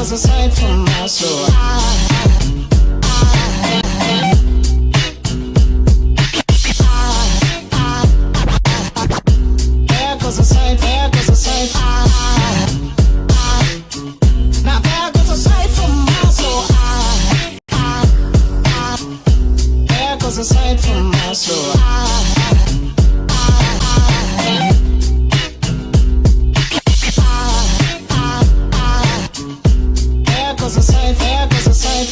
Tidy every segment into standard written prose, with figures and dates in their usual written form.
goes a sight from my soul. There goes a sight, there goes a sight. Now there goes a sight from my soul. There goes a sight from my soul. There goes a sight, there goes a sight.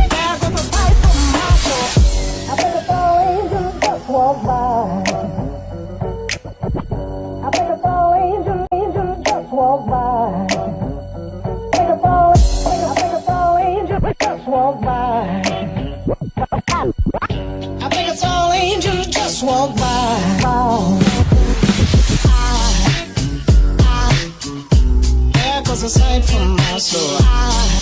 There goes a sight from my soul. I think I saw angels just walk by. I think I saw angels just walk by. I think I saw angels just walk by. I think it's all angels just walk by. There goes a sight from my soul.